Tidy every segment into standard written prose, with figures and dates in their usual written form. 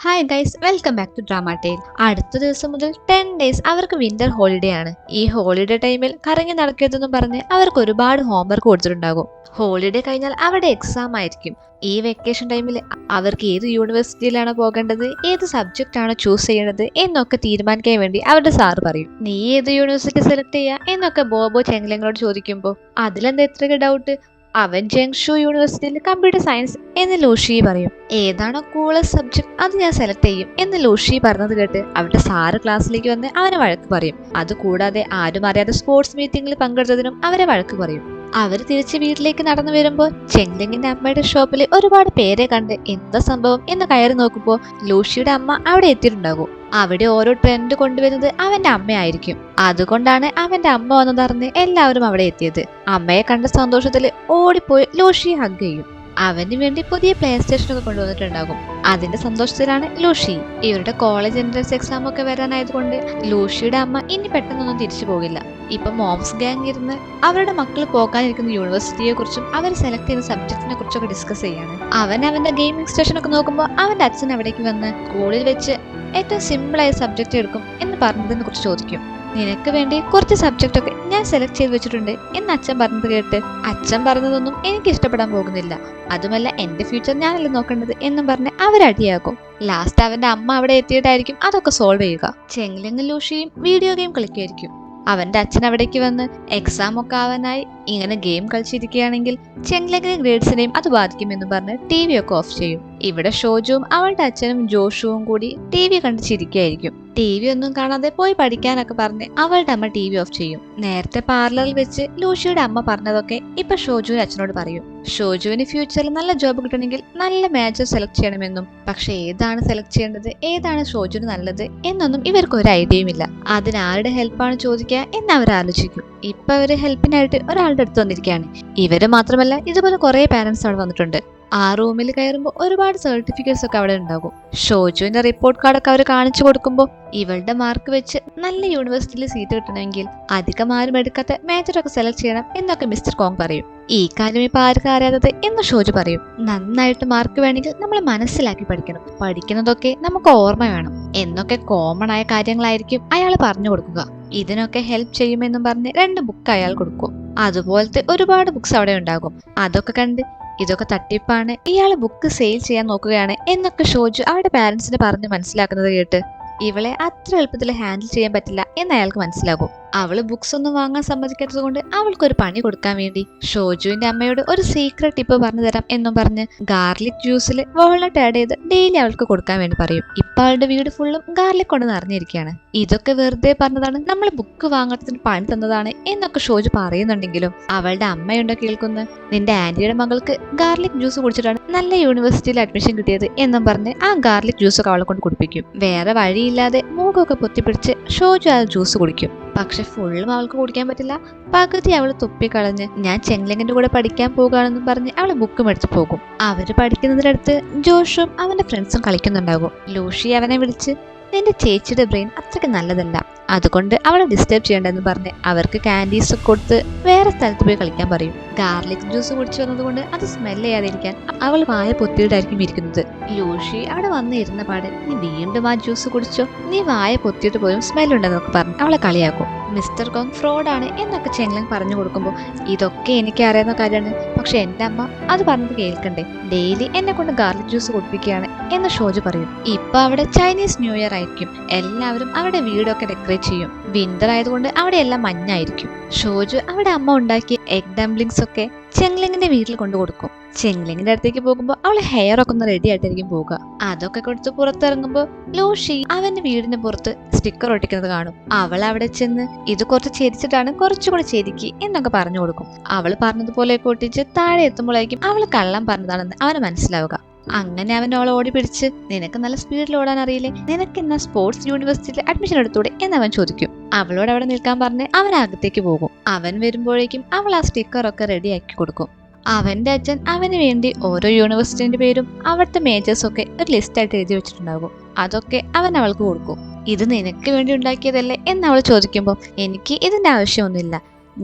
Hi guys, welcome back to drama tale. അടുത്ത ദിവസം മുതൽ 10 ഡേയ്സ് അവർക്ക് വിന്റർ ഹോളിഡേ ആണ്. ഈ ഹോളിഡേ ടൈമിൽ കറങ്ങി നടക്കരുതെന്നും പറഞ്ഞ് അവർക്ക് ഒരുപാട് ഹോംവർക്ക് കൊടുത്തിട്ടുണ്ടാകും. ഹോളിഡേ കഴിഞ്ഞാൽ അവിടെ എക്സാം ആയിരിക്കും. ഈ വെക്കേഷൻ ടൈമിൽ അവർക്ക് ഏത് യൂണിവേഴ്സിറ്റിയിലാണോ പോകേണ്ടത്, ഏത് സബ്ജക്റ്റ് ആണോ ചൂസ് ചെയ്യേണ്ടത് എന്നൊക്കെ തീരുമാനിക്കാൻ വേണ്ടി അവരുടെ സാറ് പറയും. നീ ഏത് യൂണിവേഴ്സിറ്റി സെലക്ട് ചെയ്യാ എന്നൊക്കെ ബോബോ ചെങ്ലങ്ങളോട് ചോദിക്കുമ്പോൾ അതിലെന്താ ഇത്രയൊക്കെ ഡൗട്ട്, അവൻ ജംഗ്ഷു യൂണിവേഴ്സിറ്റിയിൽ കമ്പ്യൂട്ടർ സയൻസ് എന്ന് ലൂഷി പറയും. ഏതാണോ കൂളസ്റ്റ് സബ്ജക്ട് അത് ഞാൻ സെലക്ട് ചെയ്യും എന്ന് ലൂഷി പറഞ്ഞത് കേട്ട് അവരുടെ സാറ് ക്ലാസ്സിലേക്ക് വന്ന് അവനെ വഴക്ക് പറയും. അതുകൂടാതെ ആരും അറിയാതെ സ്പോർട്സ് മീറ്റിംഗിൽ പങ്കെടുത്തതിനും അവരെ വഴക്ക് പറയും. അവര് തിരിച്ച് വീട്ടിലേക്ക് നടന്നു വരുമ്പോൾ ചെങ്ലിങ്ങിന്റെ അമ്മയുടെ ഷോപ്പിൽ ഒരുപാട് പേരെ കണ്ട് എന്താ സംഭവം എന്ന് കയറി നോക്കുമ്പോൾ ലൂഷിയുടെ അമ്മ അവിടെ എത്തിയിട്ടുണ്ടാകും. അവിടെ ഓരോ ട്രെൻഡ് കൊണ്ടുവരുന്നത് അവന്റെ അമ്മയായിരിക്കും. അതുകൊണ്ടാണ് അവന്റെ അമ്മ വന്നതറിഞ്ഞ് എല്ലാവരും അവിടെ എത്തിയത്. അമ്മയെ കണ്ട സന്തോഷത്തിൽ ഓടിപ്പോയി ലൂഷിയെ ഹഗ് ചെയ്യും. അവന് വേണ്ടി പുതിയ പ്ലേ സ്റ്റേഷൻ ഒക്കെ കൊണ്ടുവന്നിട്ടുണ്ടാകും. അതിന്റെ സന്തോഷത്തിലാണ് ലൂഷി. ഇവരുടെ കോളേജ് എൻട്രൻസ് എക്സാം ഒക്കെ വരാനായതുകൊണ്ട് ലൂഷിയുടെ അമ്മ ഇനി പെട്ടെന്നൊന്നും തിരിച്ചു പോകില്ല. ഇപ്പൊ മോംസ് ഗാങ് ഇരുന്ന് അവരുടെ മക്കൾ പോകാനിരിക്കുന്ന യൂണിവേഴ്സിറ്റിയെ കുറിച്ചും അവർ സെലക്ട് ചെയ്യുന്ന സബ്ജക്റ്റിനെ കുറിച്ചൊക്കെ ഡിസ്കസ് ചെയ്യാണ്. അവന്റെ ഗെയിമിംഗ് സ്റ്റേഷൻ ഒക്കെ നോക്കുമ്പോൾ അവന്റെ അച്ഛൻ അവിടേക്ക് വന്ന് സ്കൂളിൽ വെച്ച് ഏറ്റവും സിമ്പിളായ സബ്ജക്റ്റ് എടുക്കും എന്ന് പറഞ്ഞതിനെ കുറിച്ച് ചോദിക്കും. നിനക്ക് വേണ്ടി കുറച്ച് സബ്ജക്റ്റ് ഒക്കെ ഞാൻ സെലക്ട് ചെയ്ത് വെച്ചിട്ടുണ്ട് എന്ന് അച്ഛൻ പറഞ്ഞത് കേട്ട് അച്ഛൻ പറഞ്ഞതൊന്നും എനിക്ക് ഇഷ്ടപ്പെടാൻ പോകുന്നില്ല, അതുമല്ല എന്റെ ഫ്യൂച്ചർ ഞാനല്ലേ നോക്കേണ്ടത് എന്നും പറഞ്ഞ് അവരടിയാക്കും. ലാസ്റ്റ് അവന്റെ അമ്മ അവിടെ എത്തിയിട്ടായിരിക്കും അതൊക്കെ സോൾവ് ചെയ്യുക. ചെങ്ലിങ് ലൂഷിയും വീഡിയോ ഗെയിം കളിക്കായിരിക്കും. അവന്റെ അച്ഛൻ അവിടേക്ക് വന്ന് എക്സാം ഒക്കെ ആവാനായി ഇങ്ങനെ ഗെയിം കളിച്ചിരിക്കുകയാണെങ്കിൽ ചെങ്ലിങ്ങിന്റെ ഗ്രേഡ്സിനെയും അത് ബാധിക്കുമെന്ന് പറഞ്ഞ് TV ഒക്കെ ഓഫ് ചെയ്യും. ഇവിടെ ഷോജുവും അവളുടെ അച്ഛനും ജോഷുവും കൂടി TV കണ്ട് ചിരിക്കുകയായിരിക്കും. TV ഒന്നും കാണാതെ പോയി പഠിക്കാനൊക്കെ പറഞ്ഞ് അവളുടെ അമ്മ TV ഓഫ് ചെയ്യും. നേരത്തെ പാർലറിൽ വെച്ച് ലൂഷിയുടെ അമ്മ പറഞ്ഞതൊക്കെ ഇപ്പൊ ഷോജുവിന് അച്ഛനോട് പറയും. ഷോജുവിന് ഫ്യൂച്ചറിൽ നല്ല ജോബ് കിട്ടണമെങ്കിൽ നല്ല മേജർ സെലക്ട് ചെയ്യണമെന്നും, പക്ഷെ ഏതാണ് സെലക്ട് ചെയ്യേണ്ടത്, ഏതാണ് ഷോജുവിന് നല്ലത് എന്നൊന്നും ഇവർക്ക് ഒരു ഐഡിയയുമില്ല. അതിനാരുടെ ഹെൽപ്പാണ് ചോദിക്കുക എന്ന് അവർ ആലോചിക്കും. ഇപ്പൊ അവര് ഹെൽപ്പിനായിട്ട് ഒരാളുടെ അടുത്ത് വന്നിരിക്കുകയാണ്. ഇവര് മാത്രമല്ല, ഇതുപോലെ കുറെ പാരന്റ്സ് അവിടെ വന്നിട്ടുണ്ട്. ആ റൂമിൽ കയറുമ്പോൾ ഒരുപാട് സർട്ടിഫിക്കറ്റ്സ് ഒക്കെ അവിടെ ഉണ്ടാകും. ഷോജുവിന്റെ റിപ്പോർട്ട് കാർഡൊക്കെ അവർ കാണിച്ചു കൊടുക്കുമ്പോൾ ഇവളുടെ മാർക്ക് വെച്ച് നല്ല യൂണിവേഴ്സിറ്റിയിൽ സീറ്റ് കിട്ടണമെങ്കിൽ അധികം ആരും എടുക്കാത്ത മേജറൊക്കെ സെലക്ട് ചെയ്യണം എന്നൊക്കെ മിസ്റ്റർ കോങ് പറയും. ഈ കാര്യം ഇപ്പൊ ആർക്കും അറിയാത്തത് എന്ന് ഷോജു പറയും. നന്നായിട്ട് മാർക്ക് വേണമെങ്കിൽ നമ്മൾ മനസ്സിലാക്കി പഠിക്കണം, പഠിക്കുന്നതൊക്കെ നമുക്ക് ഓർമ്മ വേണം എന്നൊക്കെ കോമൺ ആയ കാര്യങ്ങളായിരിക്കും അയാൾ പറഞ്ഞു കൊടുക്കുക. ഇതിനൊക്കെ ഹെൽപ്പ് ചെയ്യുമെന്നും പറഞ്ഞ് 2 ബുക്ക് അയാൾ കൊടുക്കും. അതുപോലത്തെ ഒരുപാട് ബുക്സ് അവിടെ ഉണ്ടാകും. അതൊക്കെ കണ്ട് ഇതൊക്കെ തട്ടിപ്പാണ്, ഇയാള് ബുക്ക് സെയിൽ ചെയ്യാൻ നോക്കുകയാണ് എന്നൊക്കെ ഷോജു അവരുടെ പാരന്റ്സിനെ പറഞ്ഞ് മനസ്സിലാക്കുന്നത് കേട്ട് ഇവളെ അത്ര എളുപ്പത്തിൽ ഹാൻഡിൽ ചെയ്യാൻ പറ്റില്ല എന്ന് അയാൾക്ക് മനസ്സിലാകും. അവള് ബുക്സ് ഒന്നും വാങ്ങാൻ സമ്മതിക്കാത്തത് കൊണ്ട് അവൾക്കൊരു പണി കൊടുക്കാൻ വേണ്ടി ഷോജുവിന്റെ അമ്മയോട് ഒരു സീക്രട്ട് ടിപ്പ് പറഞ്ഞു തരാം എന്നും പറഞ്ഞ് ഗാർലിക് ജ്യൂസിൽ വാൾനട്ട് ആഡ് ചെയ്ത് ഡെയിലി അവൾക്ക് കൊടുക്കാൻ വേണ്ടി പറയും. ഇപ്പൊ അവളുടെ വീട് ഫുള്ളും ഗാർലിക് കൊണ്ട് നിറഞ്ഞിരിക്കുകയാണ്. ഇതൊക്കെ വെറുതെ പറഞ്ഞതാണ്, നമ്മൾ ബുക്ക് വാങ്ങാത്തതിന് പണി തന്നതാണ് എന്നൊക്കെ ഷോജു പറയുന്നുണ്ടെങ്കിലും അവളുടെ അമ്മയുണ്ടോ കേൾക്കുന്ന, നിന്റെ ആന്റിയുടെ മകൾക്ക് ഗാർലിക് ജ്യൂസ് കുടിച്ചിട്ടാണ് നല്ല യൂണിവേഴ്സിറ്റിയിൽ അഡ്മിഷൻ കിട്ടിയത് എന്നും പറഞ്ഞ് ആ ഗാർലിക് ജ്യൂസ് ഒക്കെ അവളെ കൊണ്ട് കുടിപ്പിക്കും. വേറെ വഴിയില്ലാതെ മൂക്കൊക്കെ പൊത്തിപ്പിടിച്ച് ഷോജു ആ ജ്യൂസ് കുടിക്കും. പക്ഷെ ഫുള്ളും അവൾക്ക് കുടിക്കാൻ പറ്റില്ല. പകുതി അവൾ തുപ്പിക്കളഞ്ഞ് ഞാൻ ചെങ്ലിങ്ങിന്റെ കൂടെ പഠിക്കാൻ പോകുകയാണെന്നും പറഞ്ഞ് അവള് ബുക്ക് മേടിച്ച് പോകും. അവര് പഠിക്കുന്നതിനടുത്ത് ജോഷും അവന്റെ ഫ്രണ്ട്സും കളിക്കുന്നുണ്ടാകും. ലൂഷി അവനെ വിളിച്ച്, നിന്റെ ചേച്ചിയുടെ ബ്രെയിൻ അത്രയ്ക്ക് നല്ലതല്ല, അതുകൊണ്ട് അവളെ ഡിസ്റ്റർബ് ചെയ്യണ്ടെന്ന് പറഞ്ഞ് അവർക്ക് കാൻഡീസ് കൊടുത്ത് വേറെ സ്ഥലത്ത് പോയി കളിക്കാൻ പറയും. ഗാർലിക് ജ്യൂസ് കുടിച്ചു വന്നതുകൊണ്ട് അത് സ്മെല് ചെയ്യാതിരിക്കാൻ അവൾ വായ പൊത്തിയിട്ടായിരിക്കും ഇരിക്കുന്നത്. ലൂഷി അവിടെ വന്ന് ഇരുന്ന പാട്, നീ വീണ്ടും ആ ജ്യൂസ് കുടിച്ചോ, നീ വായ പൊത്തിയിട്ട് പോലും സ്മെല്ലുണ്ടെന്നൊക്കെ പറഞ്ഞ് അവളെ കളിയാക്കും. മിസ്റ്റർ കോങ് ഫ്രോഡാണ് എന്നൊക്കെ ചെങ്ലിങ് പറഞ്ഞു കൊടുക്കുമ്പോൾ ഇതൊക്കെ എനിക്ക് അറിയാവുന്ന കാര്യമാണ്, പക്ഷെ എന്റെ അമ്മ അത് പറഞ്ഞത് കേൾക്കണ്ടേ, ഡെയിലി എന്നെ കൊണ്ട് ഗാർലിക് ജ്യൂസ് കുടിപ്പിക്കുകയാണ് എന്ന് ഷോജു പറയും. ഇപ്പൊ അവിടെ ചൈനീസ് ന്യൂ ഇയർ ആയിരിക്കും. എല്ലാവരും അവിടെ വീടൊക്കെ ഡെക്കറേറ്റ് ചെയ്യും. വിന്റർ ആയതുകൊണ്ട് അവിടെ എല്ലാം മഞ്ഞായിരിക്കും. ഷോജു അവിടെ അമ്മ ഉണ്ടാക്കിയ എഗ് ഡംപ്ലിങ്സ് ഒക്കെ ചെങ്ലിങ്ങിന്റെ വീട്ടിൽ കൊണ്ടു കൊടുക്കും. ചെങ്ലിങ്ങിന്റെ അടുത്തേക്ക് പോകുമ്പോൾ അവള് ഹെയർ ഒക്കെ ഒന്ന് റെഡി ആയിട്ടായിരിക്കും പോകുക. അതൊക്കെ കൊടുത്ത് പുറത്തിറങ്ങുമ്പോൾ ലൂഷി അവന്റെ വീടിന് പുറത്ത് സ്റ്റിക്കർ ഒട്ടിക്കുന്നത് കാണും. അവൾ അവിടെ ചെന്ന് ഇത് കുറച്ച് ചെരിച്ചിട്ടാണ് കുറച്ചുകൂടി ചെരിക്കി എന്നൊക്കെ പറഞ്ഞു കൊടുക്കും. അവൾ പറഞ്ഞതുപോലെ ഒട്ടിച്ച് താഴെ എത്തുമ്പോഴേക്കും അവൾ കള്ളം പറഞ്ഞതാണെന്ന് അവന് മനസ്സിലാവുക. അങ്ങനെ അവൻ അവളെ ഓടി പിടിച്ച്, നിനക്ക് നല്ല സ്പീഡിൽ ഓടാൻ അറിയില്ലേ, നിനക്ക് എന്നാ സ്പോർട്സ് യൂണിവേഴ്സിറ്റിയിൽ അഡ്മിഷൻ എടുത്തൂടെ എന്ന് അവൻ ചോദിക്കും. അവളോട് അവിടെ നിൽക്കാൻ പറഞ്ഞ് അവൻ അകത്തേക്ക് പോകും. അവൻ വരുമ്പോഴേക്കും അവൾ ആ സ്റ്റിക്കറൊക്കെ റെഡിയാക്കി കൊടുക്കും. അവന്റെ അച്ഛൻ അവന് വേണ്ടി ഓരോ യൂണിവേഴ്സിറ്റിന്റെ പേരും അവിടുത്തെ മേജേഴ്സ് ഒക്കെ ഒരു ലിസ്റ്റായിട്ട് എഴുതി വെച്ചിട്ടുണ്ടാകും. അതൊക്കെ അവൻ അവൾക്ക് കൊടുക്കും. ഇത് നിനക്ക് വേണ്ടി ഉണ്ടാക്കിയതല്ലേ എന്ന് അവൾ ചോദിക്കുമ്പോൾ, എനിക്ക് ഇതിന്റെ ആവശ്യമൊന്നുമില്ല,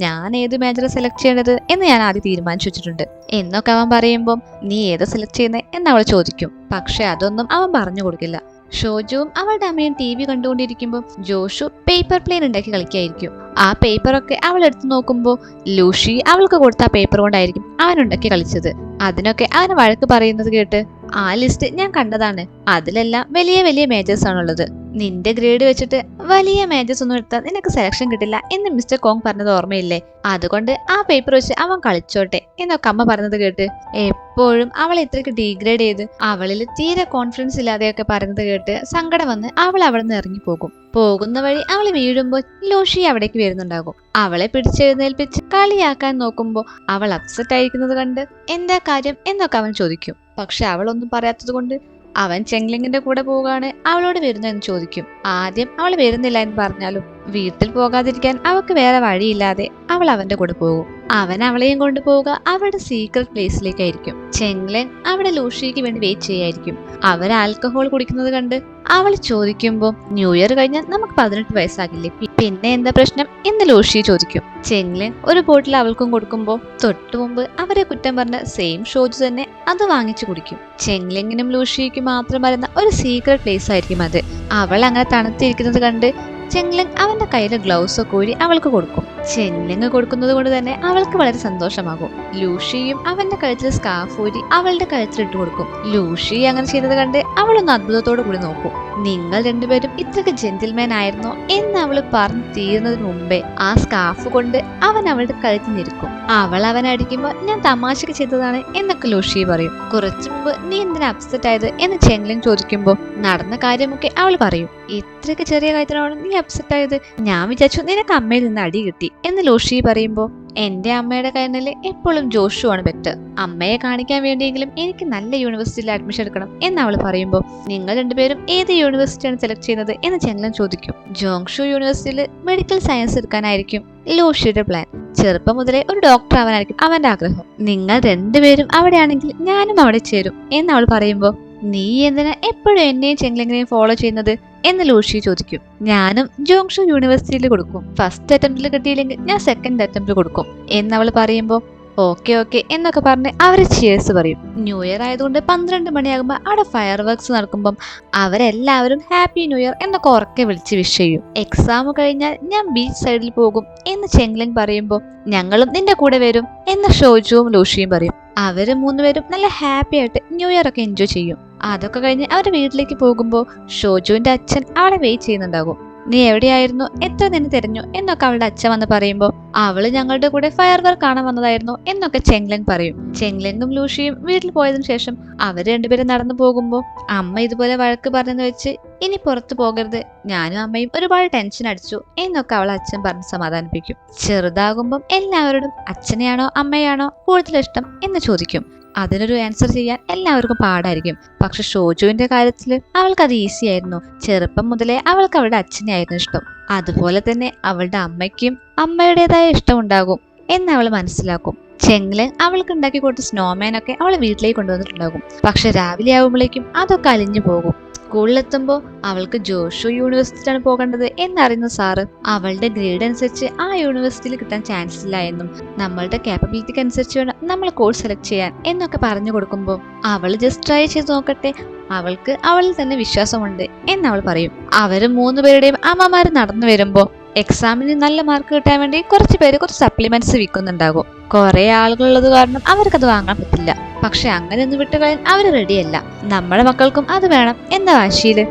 ഞാൻ ഏത് മേജർ സെലക്ട് ചെയ്യേണ്ടത് എന്ന് ഞാൻ ആദ്യം തീരുമാനിച്ചു വെച്ചിട്ടുണ്ട് എന്നൊക്കെ അവൻ പറയുമ്പോൾ നീ ഏത് സെലക്ട് ചെയ്യുന്നത് എന്ന് അവൾ ചോദിക്കും. പക്ഷെ അതൊന്നും അവൻ പറഞ്ഞു കൊടുക്കില്ല. ഷോജുവും അവളുടെ അമ്മയും TV കണ്ടുകൊണ്ടിരിക്കുമ്പോൾ ജോഷു പേപ്പർ പ്ലെയിൻ ഉണ്ടാക്കി കളിക്കായിരിക്കും. ആ പേപ്പറൊക്കെ അവൾ എടുത്തു നോക്കുമ്പോൾ ലൂഷി അവൾക്ക് കൊടുത്ത ആ പേപ്പർ കൊണ്ടായിരിക്കും അവൻ ഉണ്ടാക്കി കളിച്ചത്. അതിനൊക്കെ അവന് വഴക്ക് പറയുന്നത് കേട്ട് ആ ലിസ്റ്റ് ഞാൻ കണ്ടതാണ്, അതിലെല്ലാം വലിയ വലിയ മേജേഴ്സ് ആണുള്ളത്. നിന്റെ ഗ്രേഡ് വെച്ചിട്ട് വലിയ മേജേഴ്സ് ഒന്നും എടുത്താൽ നിനക്ക് സെലക്ഷൻ കിട്ടില്ല എന്ന് മിസ്റ്റർ കോങ് പറഞ്ഞത് ഓർമ്മയില്ലേ? അതുകൊണ്ട് ആ പേപ്പർ വെച്ച് അവൻ കളിച്ചോട്ടെ എന്നൊക്കെ അമ്മ പറഞ്ഞത് കേട്ട് എപ്പോഴും അവളെ ഇത്രയ്ക്ക് ഡീഗ്രേഡ് ചെയ്ത് അവളിൽ തീരെ കോൺഫിഡൻസ് ഇല്ലാതെയൊക്കെ പറയുന്നത് കേട്ട് സങ്കടം വന്ന് അവൾ അവിടെ നിന്ന് ഇറങ്ങിപ്പോകും. പോകുന്ന വഴി അവൾ വീഴുമ്പോൾ ലൂഷി അവിടേക്ക് വരുന്നുണ്ടാകും. അവളെ പിടിച്ചെഴുന്നേൽപ്പിച്ച് കളിയാക്കാൻ നോക്കുമ്പോൾ അവൾ അപ്സെറ്റ് ആയിരിക്കുന്നത് കണ്ട് എന്താ കാര്യം എന്നൊക്കെ അവൻ ചോദിക്കും. പക്ഷെ അവളൊന്നും പറയാത്തത് കൊണ്ട് അവൻ ചെങ്ലിങ്ങിന്റെ കൂടെ പോവുകയാണ്, അവളോട് വരുന്നതെന്ന് ചോദിക്കും. ആദ്യം അവൾ വരുന്നില്ല എന്ന് പറഞ്ഞാലും വീട്ടിൽ പോകാതിരിക്കാൻ അവൾക്ക് വേറെ വഴിയില്ലാതെ അവൾ അവന്റെ കൂടെ പോകും. അവൻ അവളെയും കൊണ്ടുപോവുക അവരുടെ സീക്രട്ട് പ്ലേസിലേക്കായിരിക്കും. ചെങ്ലൻ അവിടെ ലൂഷിക്ക് വേണ്ടി വെയിറ്റ് ചെയ്യായിരിക്കും. അവർ ആൽക്കഹോൾ കുടിക്കുന്നത് കണ്ട് അവൾ ചോദിക്കുമ്പോൾ ന്യൂ ഇയർ കഴിഞ്ഞാൽ നമുക്ക് 18 വയസ്സാകില്ലേ, പിന്നെ എന്താ പ്രശ്നം എന്ന് ലൂഷി ചോദിക്കും. ചെങ്ലൻ ഒരു ബോട്ടിൽ അവൾക്കും കൊടുക്കുമ്പോൾ തൊട്ടു മുമ്പ് അവരെ കുറ്റം പറഞ്ഞ സെയിം ഷോജു തന്നെ അത് വാങ്ങിച്ചു കുടിക്കും. ചെങ്ലിങ്ങിനും ലൂഷിക്കും മാത്രം വരുന്ന ഒരു സീക്രട്ട് പ്ലേസ് ആയിരിക്കും അത്. അവൾ അങ്ങനെ തണുത്തിരിക്കുന്നത് കണ്ട് ചെങ്ലിങ് അവന്റെ കയ്യിലെ ഗ്ലൗസ് ഒക്കെ ഊരി അവൾക്ക് കൊടുക്കും. ചെങ്ലിങ് കൊടുക്കുന്നത് കൊണ്ട് തന്നെ അവൾക്ക് വളരെ സന്തോഷമാകും. ലൂഷിയും അവന്റെ കഴുത്തിൽ സ്കാർഫ് ഊരി അവളുടെ കഴുത്തിൽ ഇട്ട് കൊടുക്കും. ലൂഷി അങ്ങനെ ചെയ്തത് കണ്ട് അവളൊന്ന് അത്ഭുതത്തോടു കൂടി നോക്കും. നിങ്ങൾ രണ്ടുപേരും ഇത്രയ്ക്ക് ജെന്റിൽമാൻ ആയിരുന്നോ എന്ന് അവൾ പറഞ്ഞു തീരുന്നതിന് മുമ്പേ ആ സ്കാർഫ് കൊണ്ട് അവൻ അവളുടെ കഴുത്തിൽ നിൽക്കും. അവൾ അവനെ അടിക്കുമ്പോൾ ഞാൻ തമാശക്ക് ചെയ്തതാണ് എന്നൊക്കെ ലൂഷി പറയും. കുറച്ചു മുമ്പ് നീ എന്തിനാ അപ്സെറ്റ് ആയത് എന്ന് ചെങ്ലിങ് ചോദിക്കുമ്പോൾ നടന്ന കാര്യമൊക്കെ അവൾ പറയും. ഇത്രയ്ക്ക് ചെറിയ കാര്യത്തിനാണ് നീ അപ്സെറ്റ് ആയത്, ഞാൻ വിചാരിച്ചു നിനക്ക് അമ്മയിൽ നിന്ന് അടി കിട്ടി എന്ന് ലൂഷി പറയുമ്പോൾ എന്റെ അമ്മയുടെ കണ്ണിൽ എപ്പോഴും ജോഷു ആണ് ബെറ്റർ. അമ്മയെ കാണിക്കാൻ വേണ്ടിയെങ്കിലും എനിക്ക് നല്ല യൂണിവേഴ്സിറ്റിയിൽ അഡ്മിഷൻ എടുക്കണം എന്ന് അവൾ പറയുമ്പോൾ നിങ്ങൾ രണ്ടുപേരും ഏത് യൂണിവേഴ്സിറ്റിയാണ് സെലക്ട് ചെയ്യുന്നത് എന്ന് ചെങ്ലൻ ചോദിക്കും. ജോങ്ഷു യൂണിവേഴ്സിറ്റിയിൽ മെഡിക്കൽ സയൻസ് എടുക്കാനായിരിക്കും ലൂഷിയുടെ പ്ലാൻ. ചെറുപ്പം മുതലേ ഒരു ഡോക്ടർ ആവാനായിരിക്കും അവന്റെ ആഗ്രഹം. നിങ്ങൾ രണ്ടുപേരും അവിടെയാണെങ്കിൽ ഞാനും അവിടെ ചേരും എന്ന് അവൾ പറയുമ്പോൾ നീ എന്തിനാ എപ്പോഴും എന്നെയും ചെങ്ലിങ്ങിനെയും ഫോളോ ചെയ്യുന്നത് എന്ന് ലൂഷി ചോദിക്കും. ഞാനും ജോങ്ഷു യൂണിവേഴ്സിറ്റിയിൽ കൊടുക്കും, ഫസ്റ്റ് അറ്റംപ്റ്റിൽ കിട്ടിയില്ലെങ്കിൽ ഞാൻ സെക്കൻഡ് അറ്റംപ്റ്റിൽ കൊടുക്കും എന്നവൾ പറയുമ്പോൾ ഓക്കെ ഓക്കെ എന്നൊക്കെ പറഞ്ഞ് അവര് ചിയേഴ്സ് പറയും. ന്യൂ ഇയർ ആയതുകൊണ്ട് 12 മണിയാകുമ്പോൾ അവിടെ ഫയർ വർക്ക്സ് നടക്കുമ്പം അവരെല്ലാവരും ഹാപ്പി ന്യൂ ഇയർ എന്നൊക്കെ ഉറക്കെ വിളിച്ച് വിഷ് ചെയ്യും. എക്സാം കഴിഞ്ഞാൽ ഞാൻ ബീച്ച് സൈഡിൽ പോകും എന്ന് ചെങ്ലിൻ പറയുമ്പോൾ ഞങ്ങളും നിന്റെ കൂടെ വരും എന്ന് ഷോജുവും ലൂഷിയും പറയും. അവര് 3 പേരും നല്ല ഹാപ്പി ആയിട്ട് ന്യൂ ഇയർ ഒക്കെ എൻജോയ് ചെയ്യും. അതൊക്കെ കഴിഞ്ഞ് അവരുടെ വീട്ടിലേക്ക് പോകുമ്പോൾ ഷോജുവിന്റെ അച്ഛൻ അവളെ വെയിറ്റ് ചെയ്യുന്നുണ്ടാകും. നീ എവിടെയായിരുന്നു, എത്ര നിന്നെ തിരഞ്ഞു എന്നൊക്കെ അവളുടെ അച്ഛൻ വന്ന് പറയുമ്പോൾ അവള് ഞങ്ങളുടെ കൂടെ ഫയർ വർക്ക് കാണാൻ വന്നതായിരുന്നു എന്നൊക്കെ ചെങ്ലങ് പറയും. ചെങ്ലങ്ങും ലൂഷിയും വീട്ടിൽ പോയതിനു ശേഷം അവര് രണ്ടുപേരും നടന്നു പോകുമ്പോൾ അമ്മ ഇതുപോലെ വഴക്ക് പറഞ്ഞെന്ന് വെച്ച് ഇനി പുറത്തു പോകരുത്, ഞാനും അമ്മയും ഒരുപാട് ടെൻഷൻ അടിച്ചു എന്നൊക്കെ അവളെ അച്ഛൻ പറഞ്ഞ് സമാധാനിപ്പിക്കും. ചെറുതാകുമ്പം എല്ലാവരോടും അച്ഛനെയാണോ അമ്മയാണോ കൂടുതൽ ഇഷ്ടം എന്ന് ചോദിക്കും. അതിനൊരു ആൻസർ ചെയ്യാൻ എല്ലാവർക്കും പാടായിരിക്കും. പക്ഷെ ഷോജുവിന്റെ കാര്യത്തിൽ അവൾക്കത് ഈസി ആയിരുന്നു. ചെറുപ്പം മുതലേ അവൾക്ക് അവളുടെ അച്ഛനെ ആയിരുന്നു ഇഷ്ടം. അതുപോലെ തന്നെ അവളുടെ അമ്മയ്ക്കും അമ്മയുടേതായ ഇഷ്ടം ഉണ്ടാകും എന്ന് അവൾ മനസ്സിലാക്കും. ചെങ്ലൻ അവൾക്ക് ഉണ്ടാക്കി കൊടുത്ത സ്നോമാനൊക്കെ അവളെ വീട്ടിലേക്ക് കൊണ്ടുവന്നിട്ടുണ്ടാകും. പക്ഷെ രാവിലെ ആവുമ്പോഴേക്കും അതൊക്കെ അലിഞ്ഞു പോകും. സ്കൂളിലെത്തുമ്പോൾ അവൾക്ക് ജോഷു യൂണിവേഴ്സിറ്റിയാണ് പോകേണ്ടത് എന്നറിയുന്ന സാറ് അവളുടെ ഗ്രേഡ് അനുസരിച്ച് ആ യൂണിവേഴ്സിറ്റിയിൽ കിട്ടാൻ ചാൻസ് ഇല്ല എന്നും നമ്മളുടെ കാപ്പബിലിറ്റിക്ക് അനുസരിച്ച് വേണം നമ്മൾ കോഴ്സ് സെലക്ട് ചെയ്യാൻ എന്നൊക്കെ പറഞ്ഞു കൊടുക്കുമ്പോൾ അവൾ ജസ്റ്റ് ട്രൈ ചെയ്ത് നോക്കട്ടെ, അവൾക്ക് അവളിൽ തന്നെ വിശ്വാസമുണ്ട് എന്നവൾ പറയും. അവര് 3 പേരുടെയും അമ്മമാര് നടന്നു വരുമ്പോൾ എക്സാമിന് നല്ല മാർക്ക് കിട്ടാൻ വേണ്ടി കുറച്ച് പേര് കുറച്ച് സപ്ലിമെന്റ്സ് വിൽക്കുന്നുണ്ടാകും. കുറെ ആളുകളുള്ളത് കാരണം അവർക്കത് വാങ്ങാൻ പറ്റില്ല. പക്ഷെ അങ്ങനെ ഒന്ന് വിട്ടുകളയാൻ അവര് റെഡിയല്ല. നമ്മുടെ മക്കൾക്കും അത് വേണം എന്ന വാശിയില്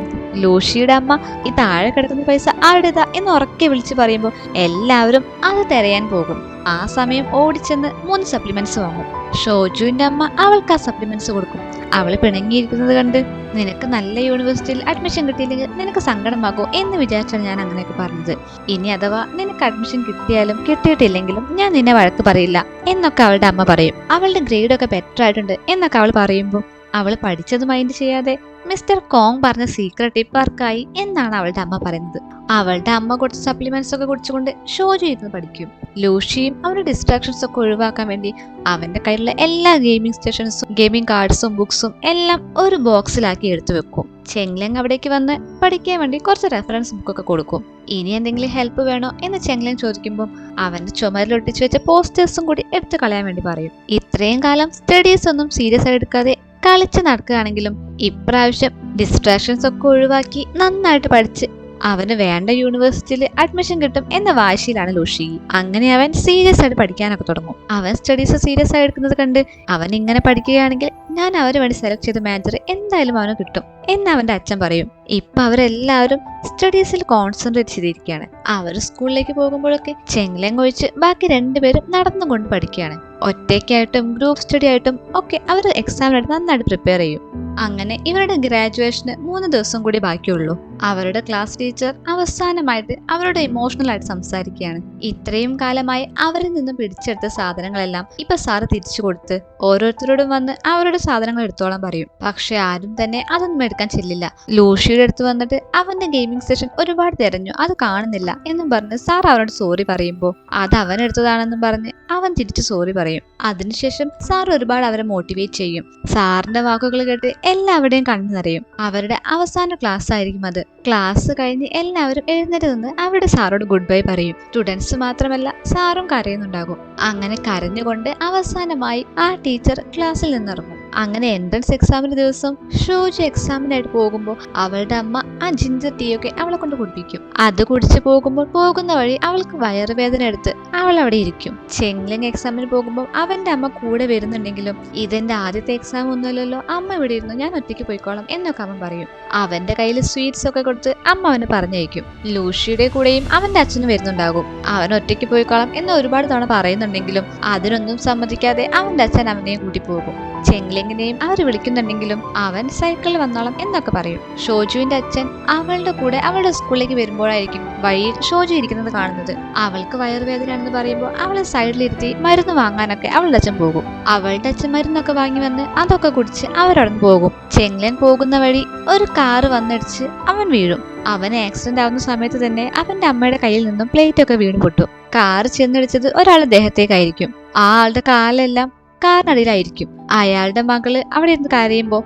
ലൂഷിയുടെ അമ്മ ഈ താഴെ കിടക്കുന്ന പൈസ ആരുടേതാ എന്ന് ഉറക്കെ വിളിച്ചു പറയുമ്പോൾ എല്ലാവരും അത് തിരയാൻ പോകും. ആ സമയം ഓടിച്ചെന്ന് 3 സപ്ലിമെന്റ്സ് വാങ്ങും. ഷോജുവിന്റെ അമ്മ അവൾക്ക് ആ സപ്ലിമെന്റ്സ് കൊടുക്കും. അവള് പിണങ്ങിയിരിക്കുന്നത് കണ്ട് നിനക്ക് നല്ല യൂണിവേഴ്സിറ്റിയിൽ അഡ്മിഷൻ കിട്ടിയില്ലെങ്കിൽ നിനക്ക് സങ്കടമാകോ എന്ന് വിചാരിച്ചാണ് ഞാൻ അങ്ങനെയൊക്കെ പറഞ്ഞത്. ഇനി അഥവാ നിനക്ക് അഡ്മിഷൻ കിട്ടിയാലും കിട്ടിയിട്ടില്ലെങ്കിലും ഞാൻ നിന്നെ വഴക്ക് പറയില്ല എന്നൊക്കെ അവളുടെ അമ്മ പറയും. അവളുടെ ഗ്രേഡൊക്കെ ബെറ്റർ ആയിട്ടുണ്ട് എന്നൊക്കെ അവൾ പറയുമ്പോൾ അവൾ പഠിച്ചത് മൈൻഡ് ചെയ്യാതെ മിസ്റ്റർ കോങ് പറഞ്ഞ സീക്രട്ട് ടിപ്പ് വർക്കായി എന്നാണ് അവളുടെ അമ്മ പറയുന്നത്. അവളുടെ അമ്മ കുറച്ച് സപ്ലിമെന്റ്സ് ഒക്കെ കുടിച്ചുകൊണ്ട് ഷോജു ഇരുന്ന് പഠിക്കും. ലൂഷിയും അവരുടെ ഡിസ്ട്രാക്ഷൻസ് ഒക്കെ ഒഴിവാക്കാൻ വേണ്ടി അവന്റെ കയ്യിലുള്ള എല്ലാ ഗെയിമിംഗ് സ്റ്റേഷൻസും ഗെയിമിംഗ് കാർഡ്സും ബുക്സും എല്ലാം ഒരു ബോക്സിലാക്കി എടുത്തു വെക്കും. ചെങ്ലങ് അവിടേക്ക് വന്ന് പഠിക്കാൻ വേണ്ടി കുറച്ച് റെഫറൻസ് ബുക്കൊക്കെ കൊടുക്കും. ഇനി എന്തെങ്കിലും ഹെൽപ്പ് വേണോ എന്ന് ചെങ്ലങ് ചോദിക്കുമ്പോൾ അവന്റെ ചുമരിലൊട്ടിച്ചു വെച്ച പോസ്റ്റേഴ്സും കൂടി എടുത്തു കളയാൻ വേണ്ടി പറയും. ഇത്രയും കാലം സ്റ്റഡീസ് ഒന്നും സീരിയസ് ആയി എടുക്കാതെ കളിച്ച് നടക്കുകയാണെങ്കിലും ഇപ്രാവശ്യം ഡിസ്ട്രാക്ഷൻസ് ഒക്കെ ഒഴിവാക്കി നന്നായിട്ട് പഠിച്ച് അവന് വേണ്ട യൂണിവേഴ്സിറ്റിയിൽ അഡ്മിഷൻ കിട്ടും എന്ന വാശിയിലാണ് ലൂഷി. അങ്ങനെ അവൻ സീരിയസ് ആയിട്ട് പഠിക്കാനൊക്കെ തുടങ്ങും. അവൻ സ്റ്റഡീസ് സീരിയസ് ആയി എടുക്കുന്നത് കണ്ട് അവൻ ഇങ്ങനെ പഠിക്കുകയാണെങ്കിൽ ഞാൻ അവന് വേണ്ടി സെലക്ട് ചെയ്ത മാനേജർ എന്തായാലും അവന് കിട്ടും എന്ന് അവന്റെ അച്ഛൻ പറയും. ഇപ്പൊ അവരെല്ലാവരും സ്റ്റഡീസിൽ കോൺസെൻട്രേറ്റ് ചെയ്തിരിക്കുകയാണ്. അവർ സ്കൂളിലേക്ക് പോകുമ്പോഴൊക്കെ ചെങ്ലങ് ഒഴിച്ച് ബാക്കി രണ്ടുപേരും നടന്നുകൊണ്ട് പഠിക്കുകയാണ്. ഒറ്റയ്ക്കായിട്ടും ഗ്രൂപ്പ് സ്റ്റഡി ആയിട്ടും ഒക്കെ അവർ എക്സാമിനായിട്ട് നന്നായിട്ട് പ്രിപ്പയർ ചെയ്യും. അങ്ങനെ ഇവരുടെ ഗ്രാജുവേഷന് 3 ദിവസം കൂടി ബാക്കിയുള്ളൂ. അവരുടെ ക്ലാസ് ടീച്ചർ അവസാനമായിട്ട് അവരോട് ഇമോഷണൽ ആയിട്ട് സംസാരിക്കുകയാണ്. ഇത്രയും കാലമായി അവരിൽ നിന്നും പിടിച്ചെടുത്ത സാധനങ്ങളെല്ലാം ഇപ്പൊ സാറ് തിരിച്ചു കൊടുത്ത് ഓരോരുത്തരോടും വന്ന് അവരുടെ സാധനങ്ങൾ എടുത്തോളം പറയും. പക്ഷെ ആരും തന്നെ അതൊന്നും എടുക്കാൻ ചെല്ലില്ല. ലൂഷിയുടെ അടുത്ത് വന്നിട്ട് അവന്റെ ഗെയിമിംഗ് സ്റ്റേഷൻ ഒരുപാട് തിരഞ്ഞു, അത് കാണുന്നില്ല എന്നും പറഞ്ഞ് സാർ അവനോട് സോറി പറയുമ്പോൾ അത് അവൻ എടുത്തതാണെന്നും പറഞ്ഞ് അവൻ തിരിച്ചു സോറി പറയും. അതിനുശേഷം സാർ ഒരുപാട് അവരെ മോട്ടിവേറ്റ് ചെയ്യും. സാറിന്റെ വാക്കുകൾ കേട്ട് എല്ലാവരുടെയും കണ്ണു നിറയും. അവരുടെ അവസാന ക്ലാസ് ആയിരിക്കും അത്. ക്ലാസ് കഴിഞ്ഞ് എല്ലാവരും എഴുന്നേറ്റ് നിന്ന് അവരുടെ സാറോട് ഗുഡ് ബൈ പറയും. സ്റ്റുഡൻസ് മാത്രമല്ല സാറും കരയുന്നുണ്ടാകും. അങ്ങനെ കരഞ്ഞുകൊണ്ട് അവസാനമായി ആ ടീച്ചർ ക്ലാസ്സിൽ നിന്നിറങ്ങും. അങ്ങനെ എൻട്രൻസ് എക്സാമിന്റെ ദിവസം ഷോജു എക്സാമിനായിട്ട് പോകുമ്പോൾ അവളുടെ അമ്മ ആ ജിഞ്ചർ ടീ ഒക്കെ അവളെ കൊണ്ട് കുടിപ്പിക്കും. അത് കുടിച്ചു പോകുന്ന വഴി അവൾക്ക് വയറുവേദന എടുത്ത് അവൾ അവിടെ ഇരിക്കും. ചെങ്ലങ് എക്സാമിന് പോകുമ്പോൾ അവന്റെ അമ്മ കൂടെ വരുന്നുണ്ടെങ്കിലും ഇതെന്റെ ആദ്യത്തെ എക്സാം ഒന്നുമല്ലല്ലോ, അമ്മ ഇവിടെ ഇരുന്നു, ഞാൻ ഒറ്റയ്ക്ക് പോയിക്കോളാം എന്നൊക്കെ അവൻ പറയും. അവന്റെ കയ്യിൽ സ്വീറ്റ്സ് ഒക്കെ കൊടുത്ത് അമ്മ അവന് പറഞ്ഞയക്കും. ലൂഷിയുടെ കൂടെയും അവന്റെ അച്ഛനും വരുന്നുണ്ടാകും. അവൻ ഒറ്റയ്ക്ക് പോയിക്കോളാം എന്ന് ഒരുപാട് തവണ പറയുന്നുണ്ടെങ്കിലും അതിനൊന്നും സമ്മതിക്കാതെ അവന്റെ അച്ഛൻ അവനെയും കൂട്ടി പോകും. ചെങ്ലങ്ങിനെയും അവർ വിളിക്കുന്നുണ്ടെങ്കിലും അവൻ സൈക്കിളിൽ വന്നോളാം എന്നൊക്കെ പറയും. ഷോജുവിന്റെ അച്ഛൻ അവളുടെ കൂടെ അവളുടെ സ്കൂളിലേക്ക് വരുമ്പോഴായിരിക്കും വഴിയിൽ ഷോജു ഇരിക്കുന്നത് കാണുന്നത്. അവൾക്ക് വയറുവേദനയാണെന്ന് പറയുമ്പോൾ അവളെ സൈഡിലിരുത്തി മരുന്ന് വാങ്ങാനൊക്കെ അവളുടെ അച്ഛൻ പോകും. അവളുടെ അച്ഛൻ മരുന്നൊക്കെ വാങ്ങി വന്ന് അതൊക്കെ കുടിച്ച് അവരവിടുന്ന് പോകും. ചെങ്ലൻ പോകുന്ന വഴി ഒരു കാറ് വന്നിടിച്ച് അവൻ വീഴും. അവന് ആക്സിഡന്റ് ആവുന്ന സമയത്ത് തന്നെ അവന്റെ അമ്മയുടെ കയ്യിൽ നിന്നും പ്ലേറ്റ് ഒക്കെ വീണ് പൊട്ടും. കാറ് ചെന്നിടിച്ചത് ഒരാളുടെ ദേഹത്തേക്കായിരിക്കും. ആ ആളുടെ കാലെല്ലാം കാറിനടിയിലായിരിക്കും. അയാളുടെ മകള് അവിടെ ഇരുന്ന് കരയുമ്പോൾ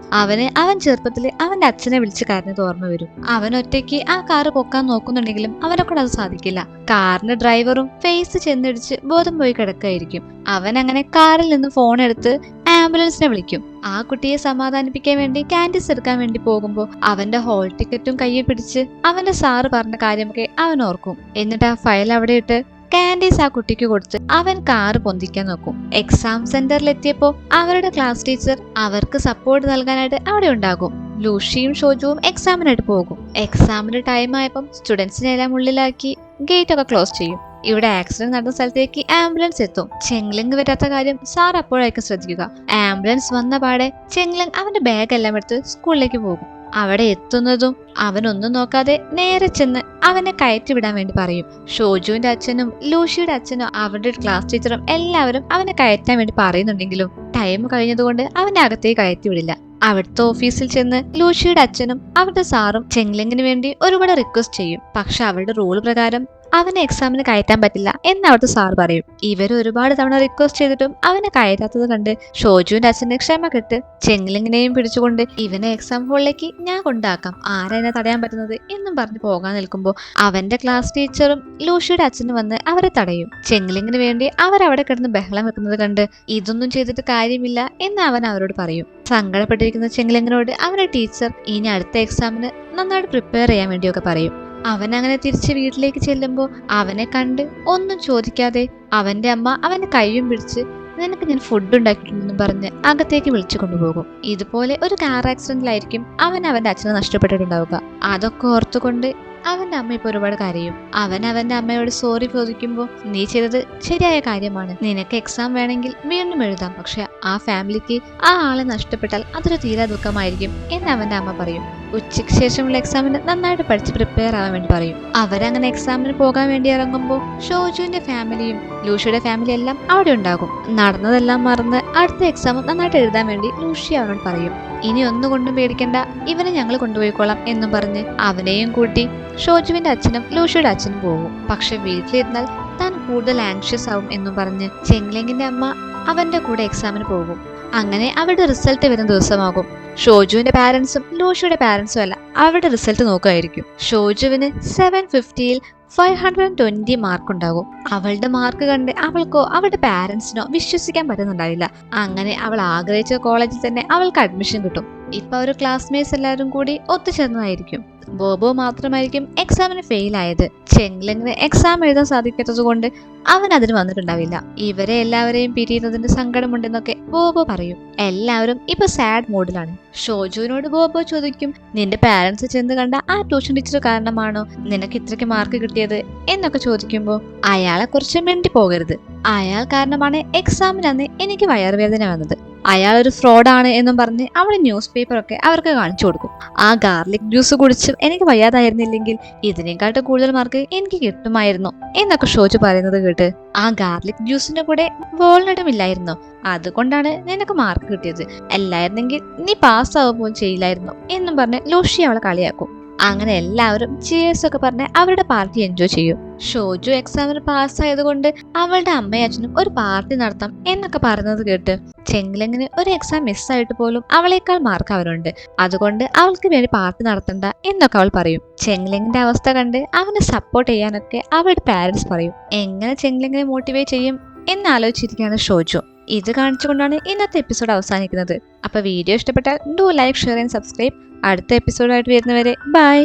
അവൻ ചെറുപ്പത്തില് അവന്റെ അച്ഛനെ വിളിച്ച് കരഞ്ഞത് ഓർമ്മ വരും. അവൻ ഒറ്റയ്ക്ക് ആ കാറ് പൊക്കാൻ നോക്കുന്നുണ്ടെങ്കിലും അവനെ കൊണ്ട് അത് സാധിക്കില്ല. കാറിന്റെ ഡ്രൈവറും ഫേസ് ചെന്നിടിച്ച് ബോധം പോയി കിടക്കായിരിക്കും. അവൻ അങ്ങനെ കാറിൽ നിന്ന് ഫോൺ എടുത്ത് ആംബുലൻസിനെ വിളിക്കും. ആ കുട്ടിയെ സമാധാനിപ്പിക്കാൻ വേണ്ടി കാൻഡീസ് എടുക്കാൻ വേണ്ടി പോകുമ്പോൾ അവന്റെ ഹോൾ ടിക്കറ്റും കയ്യിൽ പിടിച്ച് അവന്റെ സാറ് പറഞ്ഞ കാര്യമൊക്കെ അവൻ ഓർക്കും. എന്നിട്ട് ആ ഫയൽ അവിടെ ഇട്ട് കാൻഡീസ് ആ കുട്ടിക്ക് കൊടുത്ത് അവൻ കാറ് പൊന്തിക്കാൻ നോക്കും. എക്സാം സെന്ററിൽ എത്തിയപ്പോൾ അവരുടെ ക്ലാസ് ടീച്ചർ അവർക്ക് സപ്പോർട്ട് നൽകാനായിട്ട് അവിടെ ഉണ്ടാകും. ലൂഷിയും ഷോജുവും എക്സാമിനായിട്ട് പോകും. എക്സാമിന്റെ ടൈം ആയപ്പം സ്റ്റുഡൻസിനെ എല്ലാം ഉള്ളിലാക്കി ഗേറ്റ് ഒക്കെ ക്ലോസ് ചെയ്യും. ഇവിടെ ആക്സിഡന്റ് നടന്ന സ്ഥലത്തേക്ക് ആംബുലൻസ് എത്തും. ചെങ്ലങ് വരാത്ത കാര്യം സാർ അപ്പോഴായിരിക്കും ശ്രദ്ധിക്കുക. ആംബുലൻസ് വന്ന പാടെ ചെങ്ലങ് അവന്റെ ബാഗ് എല്ലാം എടുത്ത് സ്കൂളിലേക്ക് പോകും. അവിടെ എത്തുന്നതും അവനൊന്നും നോക്കാതെ നേരെ ചെന്ന് അവനെ കയറ്റി വിടാൻ വേണ്ടി പറയും. ഷോജുവിന്റെ അച്ഛനും ലൂഷിയുടെ അച്ഛനും അവരുടെ ക്ലാസ് ടീച്ചറും എല്ലാവരും അവനെ കയറ്റാൻ വേണ്ടി പറയുന്നുണ്ടെങ്കിലും ടൈം കഴിഞ്ഞതുകൊണ്ട് അവനെ അകത്തേക്ക് കയറ്റി വിടില്ല. അവിടുത്തെ ഓഫീസിൽ ചെന്ന് ലൂഷിയുടെ അച്ഛനും അവരുടെ സാറും ചെങ്ലങ്ങിന് വേണ്ടി ഒരുപാട് റിക്വസ്റ്റ് ചെയ്യും. പക്ഷെ അവരുടെ റൂൾ പ്രകാരം അവനെ എക്സാമിന് കയറ്റാൻ പറ്റില്ല എന്ന് അവിടുത്തെ സാർ പറയും. ഇവർ ഒരുപാട് തവണ റിക്വസ്റ്റ് ചെയ്തിട്ടും അവനെ കയറ്റാത്തത് കണ്ട് ഷോജുവിന്റെ അച്ഛന്റെ ക്ഷമ കെട്ട് ചെങ്ലങ്ങിനെയും പിടിച്ചുകൊണ്ട് ഇവനെ എക്സാം ഹോളിലേക്ക് ഞാൻ കൊണ്ടാക്കാം, ആരാ എന്നെ തടയാൻ പറ്റുന്നത് എന്നും പറഞ്ഞ് പോകാൻ നിൽക്കുമ്പോൾ അവന്റെ ക്ലാസ് ടീച്ചറും ലൂഷിയുടെ അച്ഛനും വന്ന് അവരെ തടയും. ചെങ്ലങ്ങിന് വേണ്ടി അവരവിടെ കിടന്ന് ബഹളം വെക്കുന്നത് കണ്ട് ഇതൊന്നും ചെയ്തിട്ട് കാര്യമില്ല എന്ന് അവൻ അവരോട് പറയും. സങ്കടപ്പെട്ടിരിക്കുന്ന ചെങ്ലങ്ങിനോട് അവരുടെ ടീച്ചർ ഇനി അടുത്ത എക്സാമിന് നന്നായിട്ട് പ്രിപ്പയർ ചെയ്യാൻ വേണ്ടിയൊക്കെ പറയും. അവൻ അങ്ങനെ തിരിച്ച് വീട്ടിലേക്ക് ചെല്ലുമ്പോൾ അവനെ കണ്ട് ഒന്നും ചോദിക്കാതെ അവന്റെ അമ്മ അവന്റെ കൈയും പിടിച്ച് നിനക്ക് ഞാൻ ഫുഡ് ഉണ്ടാക്കിയിട്ടുണ്ടെന്നും പറഞ്ഞ് അകത്തേക്ക് വിളിച്ചു കൊണ്ടുപോകും. ഇതുപോലെ ഒരു കാർ ആക്സിഡന്റിലായിരിക്കും അവന്റെ അച്ഛനെ നഷ്ടപ്പെട്ടിട്ടുണ്ടാവുക. അതൊക്കെ ഓർത്തുകൊണ്ട് അവന്റെ അമ്മ ഇപ്പൊ ഒരുപാട് കരയും. അവന്റെ അമ്മയോട് സോറി ചോദിക്കുമ്പോൾ നീ ചെയ്തത് ശരിയായ കാര്യമാണ്, നിനക്ക് എക്സാം വേണമെങ്കിൽ വീണ്ടും എഴുതാം, പക്ഷെ ആ ഫാമിലിക്ക് ആ ആളെ നഷ്ടപ്പെട്ടാൽ അതൊരു തീരാ ദുഃഖമായിരിക്കും എന്ന് അവന്റെ അമ്മ പറയും. ഉച്ചയ്ക്ക് ശേഷമുള്ള എക്സാമിന് നന്നായിട്ട് പഠിച്ച് പ്രിപ്പയർ ആവാൻ വേണ്ടി പറയും. അവരങ്ങനെ എക്സാമിന് പോകാൻ വേണ്ടി ഇറങ്ങുമ്പോൾ ഷോജുവിന്റെ ഫാമിലിയും ലൂഷിയുടെ ഫാമിലി എല്ലാം അവിടെ ഉണ്ടാകും. നടന്നതെല്ലാം മറന്ന് അടുത്ത എക്സാം നന്നായിട്ട് എഴുതാൻ വേണ്ടി ലൂഷി അവനോട് പറയും. ഇനി ഒന്നുകൊണ്ടും പേടിക്കണ്ട, ഇവനെ ഞങ്ങൾ കൊണ്ടുപോയിക്കോളാം എന്നും പറഞ്ഞ് അവനെയും കൂട്ടി ഷോജുവിന്റെ അച്ഛനും ലൂഷിയുടെ അച്ഛനും പോകും. പക്ഷെ വീട്ടിലിരുന്നാൽ താൻ കൂടുതൽ ആൻഷ്യസ് ആവും എന്നും പറഞ്ഞ് ചെങ്ലെങ്ങിന്റെ അമ്മ അവന്റെ കൂടെ എക്സാമിന് പോകും. അങ്ങനെ അവരുടെ റിസൾട്ട് വരുന്ന ദിവസമാകും. ഷോജുവിന്റെ പാരന്റ്സും ലൂഷിയുടെ പാരന്റ്സും അല്ല അവരുടെ റിസൾട്ട് നോക്കുമായിരിക്കും. ഷോജുവിന് 750-ൽ 520 മാർക്ക് ഉണ്ടാകും. അവളുടെ മാർക്ക് കണ്ട് അവൾക്കോ അവളുടെ പാരന്റ്സിനോ വിശ്വസിക്കാൻ പറ്റുന്നുണ്ടാവില്ല. അങ്ങനെ അവൾ ആഗ്രഹിച്ച കോളേജിൽ തന്നെ അവൾക്ക് അഡ്മിഷൻ കിട്ടും. ഇപ്പൊ അവർ ക്ലാസ്മേറ്റ്സ് എല്ലാവരും കൂടി ഒത്തുചേർന്നതായിരിക്കും. ബോബോ മാത്രമായിരിക്കും എക്സാമിന് ഫെയിൽ ആയത്. ചെങ്ലെങ്ങിന് എക്സാം എഴുതാൻ സാധിക്കാത്തത് കൊണ്ട് അവൻ അതിന് വന്നിട്ടുണ്ടാവില്ല. ഇവരെ എല്ലാവരെയും പിരിയുന്നതിന്റെ സങ്കടമുണ്ടെന്നൊക്കെ ബോബോ പറയും. എല്ലാവരും ഇപ്പൊ സാഡ് മൂഡിലാണ്. ഷോജുവിനോട് ബോബോ ചോദിക്കും, നിന്റെ പാരന്റ്സ് ചെന്ന് കണ്ട ആ ട്യൂഷൻ ടീച്ചർ കാരണമാണോ നിനക്ക് ഇത്രയ്ക്ക് മാർക്ക് കിട്ടിയത് എന്നൊക്കെ ചോദിക്കുമ്പോൾ അയാളെ കുറിച്ച് മിണ്ടി പോകരുത്. അയാൾ കാരണമാണ് എക്സാമിന് അന്ന് എനിക്ക് വയറുവേദന വന്നത്. അയാൾ ഒരു ഫ്രോഡാണ് എന്നും പറഞ്ഞ് അവൾ ന്യൂസ് പേപ്പറൊക്കെ അവർക്ക് കാണിച്ചു കൊടുക്കും. ആ ഗാർലിക് ജ്യൂസ് കുടിച്ച് എനിക്ക് വയ്യാതായിരുന്നില്ലെങ്കിൽ ഇതിനെക്കാട്ട് കൂടുതൽ മാർക്ക് എനിക്ക് കിട്ടുമായിരുന്നു എന്നൊക്കെ ഷോജു പറയുന്നത് കേട്ട്, ആ ഗാർലിക് ജ്യൂസിന്റെ കൂടെ വാൾനട്ടും ഇല്ലായിരുന്നോ, അതുകൊണ്ടാണ് നിനക്ക് മാർക്ക് കിട്ടിയത്, അല്ലായിരുന്നെങ്കിൽ നീ പാസ്സാവുമ്പോൾ ചെയ്യില്ലായിരുന്നു എന്നും പറഞ്ഞ് ലൂഷി അവളെ കളിയാക്കും. അങ്ങനെ എല്ലാവരും ചിയേഴ്സ് ഒക്കെ പറഞ്ഞ് അവരുടെ പാർട്ടി എൻജോയ് ചെയ്യും. ഷോജു എക്സാമിന് പാസ്സായതുകൊണ്ട് അവളുടെ അമ്മയും അച്ഛനും ഒരു പാർട്ടി നടത്താം എന്നൊക്കെ പറയുന്നത് കേട്ട് ചെങ്ലെങ്ങിന് ഒരു എക്സാം മിസ്സായിട്ട് പോലും അവളേക്കാൾ മാർക്ക് അവരുണ്ട്, അതുകൊണ്ട് അവൾക്ക് വേണ്ടി പാർട്ടി നടത്തണ്ട എന്നൊക്കെ അവൾ പറയും. ചെങ്ലെങ്ങിന്റെ അവസ്ഥ കണ്ട് അവനെ സപ്പോർട്ട് ചെയ്യാനൊക്കെ അവളുടെ പാരന്റ്സ് പറയും. എങ്ങനെ ചെങ്ലെങ്ങിനെ മോട്ടിവേറ്റ് ചെയ്യും എന്നാലോചിച്ചിരിക്കുകയാണ് ഷോജു. ഇത് കാണിച്ചുകൊണ്ടാണ് ഇന്നത്തെ എപ്പിസോഡ് അവസാനിക്കുന്നത്. അപ്പൊ വീഡിയോ ഇഷ്ടപ്പെട്ടാൽ do like, share and subscribe. അടുത്ത എപ്പിസോഡായിട്ട് വരുന്നവരെ ബൈ.